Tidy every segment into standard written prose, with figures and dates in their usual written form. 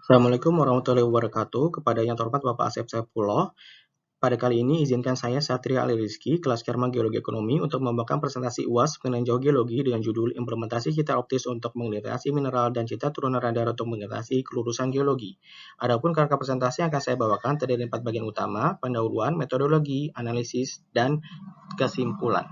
Assalamualaikum warahmatullahi wabarakatuh. Kepada yang terhormat Bapak Asep Saifullah, pada kali ini izinkan saya Satria Ali Rizky, kelas Kerma Geologi Ekonomi, untuk membawakan presentasi UAS mengenai geologi dengan judul Implementasi Citra Optis untuk Mendelitasi Mineral dan Citra Turunan Radar untuk Mendelitasi Kelurusan Geologi. Adapun kerangka presentasi yang akan saya bawakan terdiri dari 4 bagian utama, pendahuluan, metodologi, analisis, dan kesimpulan.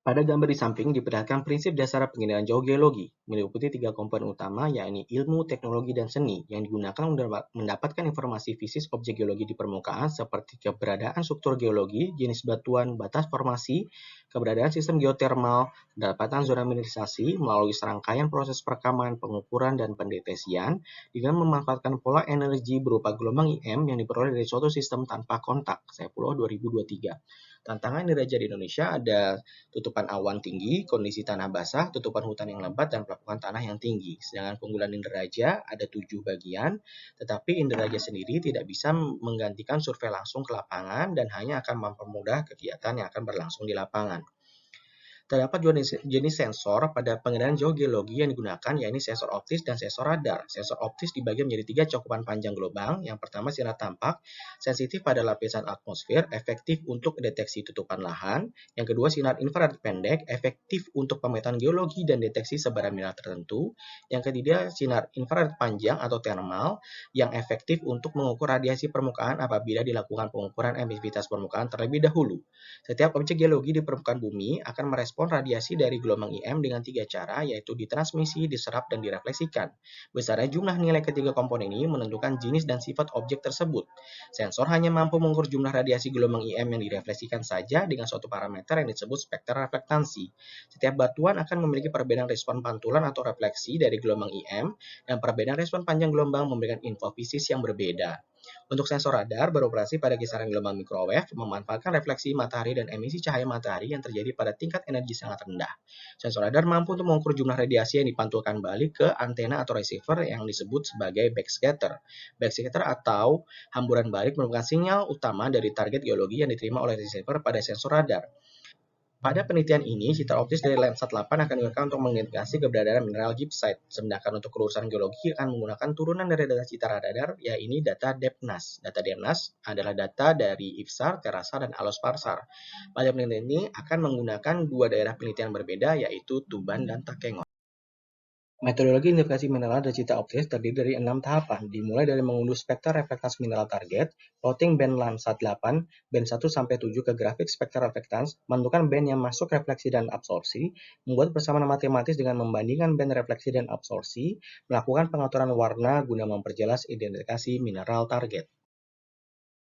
Pada gambar di samping diperlihatkan prinsip dasar pengendalian geologi, meliputi 3 komponen utama, yakni ilmu, teknologi, dan seni, yang digunakan untuk mendapatkan informasi fisik objek geologi di permukaan seperti keberadaan struktur geologi, jenis batuan, batas formasi, keberadaan sistem geotermal, kedapatan zona mineralisasi melalui serangkaian proses perekaman, pengukuran, dan pendeteksian, dengan memanfaatkan pola energi berupa gelombang IM yang diperoleh dari suatu sistem tanpa kontak, Saifullah 2023. Tantangan diraja di Indonesia ada tutupan awan tinggi, kondisi tanah basah, tutupan hutan yang lebat, dan pelapukan tanah yang tinggi. Sedangkan keunggulan Inderaja ada 7 bagian, tetapi Inderaja sendiri tidak bisa menggantikan survei langsung ke lapangan dan hanya akan mempermudah kegiatan yang akan berlangsung di lapangan. Terdapat dua jenis sensor pada pengendalian geologi yang digunakan, yaitu sensor optis dan sensor radar. Sensor optis dibagi menjadi 3 cakupan panjang gelombang. Yang pertama sinar tampak, sensitif pada lapisan atmosfer, efektif untuk deteksi tutupan lahan. Yang kedua sinar infrared pendek, efektif untuk pemetaan geologi dan deteksi sebaran mineral tertentu. Yang ketiga sinar infrared panjang atau thermal, yang efektif untuk mengukur radiasi permukaan apabila dilakukan pengukuran emisivitas permukaan terlebih dahulu. Setiap objek geologi di permukaan bumi akan merespon radiasi dari gelombang IM dengan 3 cara, yaitu ditransmisi, diserap, dan direfleksikan. Besarnya jumlah nilai ketiga komponen ini menentukan jenis dan sifat objek tersebut. Sensor hanya mampu mengukur jumlah radiasi gelombang IM yang direfleksikan saja dengan suatu parameter yang disebut spekter reflektansi. Setiap batuan akan memiliki perbedaan respon pantulan atau refleksi dari gelombang IM, dan perbedaan respon panjang gelombang memberikan info fisis yang berbeda. Untuk sensor radar beroperasi pada kisaran gelombang microwave, memanfaatkan refleksi matahari dan emisi cahaya matahari yang terjadi pada tingkat energi sangat rendah. Sensor radar mampu untuk mengukur jumlah radiasi yang dipantulkan balik ke antena atau receiver yang disebut sebagai backscatter. Backscatter atau hamburan balik merupakan sinyal utama dari target geologi yang diterima oleh receiver pada sensor radar. Pada penelitian ini, citra optis dari Landsat 8 akan digunakan untuk mengidentifikasi keberadaan mineral gibbsite, sedangkan untuk urusan geologi akan menggunakan turunan dari data citra radar, yaitu data DEPNAS. Data DEPNAS adalah data dari IPSAR, TERASAR, dan ALOSPARSAR. Pada penelitian ini akan menggunakan 2 daerah penelitian berbeda, yaitu Tuban dan Takengon. Metodologi identifikasi mineral dan citra optis terdiri dari 6 tahapan, dimulai dari mengunduh spekter reflektans mineral target, plotting band Landsat 8, band 1 sampai 7 ke grafik spekter reflektans, menentukan band yang masuk refleksi dan absorpsi, membuat persamaan matematis dengan membandingkan band refleksi dan absorpsi, melakukan pengaturan warna guna memperjelas identifikasi mineral target.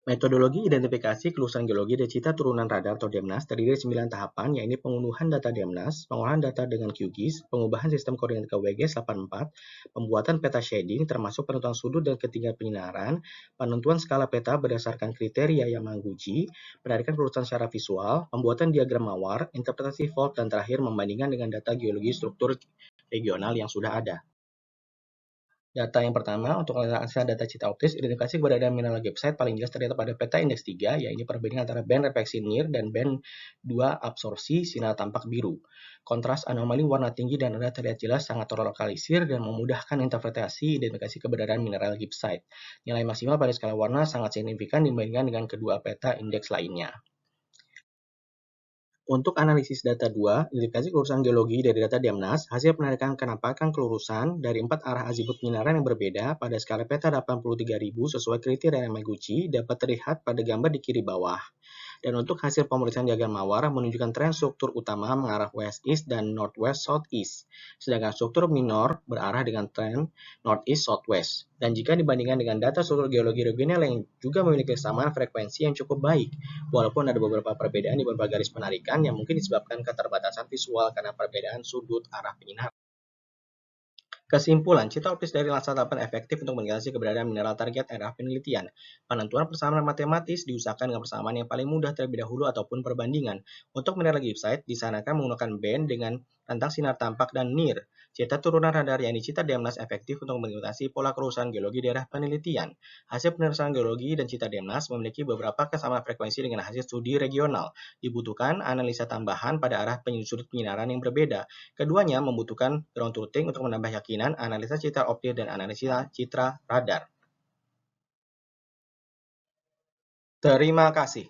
Metodologi identifikasi kelulusan geologi dan citra turunan radar atau DEMNAS terdiri dari 9 tahapan, yaitu pengunduhan data DEMNAS, pengolahan data dengan QGIS, pengubahan sistem koordinat ke WGS 84, pembuatan peta shading termasuk penentuan sudut dan ketinggian penyinaran, penentuan skala peta berdasarkan kriteria Yamaguchi, penarikan perurutan secara visual, pembuatan diagram mawar, interpretasi fault, dan terakhir membandingkan dengan data geologi struktur regional yang sudah ada. Data yang pertama, untuk analisa data citra optis, identifikasi keberadaan mineral gibbsite paling jelas terlihat pada peta indeks 3, yaitu perbandingan antara band refleksi near dan band 2 absorpsi sinar tampak biru. Kontras anomali warna tinggi dan rendah terlihat jelas sangat terlokalisir dan memudahkan interpretasi identifikasi keberadaan mineral gibbsite. Nilai maksimal pada skala warna sangat signifikan dibandingkan dengan kedua peta indeks lainnya. Untuk analisis data 2, identifikasi kelurusan geologi dari data DEMNAS, hasil penarikan kenampakan kelurusan dari 4 arah azimut penyinaran yang berbeda pada skala peta 83.000 sesuai kriteria Yamaguchi dapat terlihat pada gambar di kiri bawah. Dan untuk hasil pemeriksaan diagram mawar menunjukkan tren struktur utama mengarah west-east dan northwest-southeast, sedangkan struktur minor berarah dengan tren northeast-southwest. Dan jika dibandingkan dengan data struktur geologi regional yang juga memiliki kesamaan frekuensi yang cukup baik, walaupun ada beberapa perbedaan di beberapa garis penarikan yang mungkin disebabkan keterbatasan visual karena perbedaan sudut arah penyinaran. Kesimpulan, citra optis dari Landsat 8 efektif untuk mendeteksi keberadaan mineral target daerah penelitian. Penentuan persamaan matematis diusahakan dengan persamaan yang paling mudah terlebih dahulu ataupun perbandingan. Untuk mineral gibbsite, disarankan menggunakan band dengan rentang sinar tampak, dan NIR. Citra turunan radar yang citra DMNAS efektif untuk mengimitasi pola kerusakan geologi daerah penelitian. Hasil penelitian geologi dan citra DMNAS memiliki beberapa kesamaan frekuensi dengan hasil studi regional. Dibutuhkan analisa tambahan pada arah sudut penyinaran yang berbeda. Keduanya membutuhkan ground truthing untuk menambah yakinan, analisa citra optik, dan analisa citra radar. Terima kasih.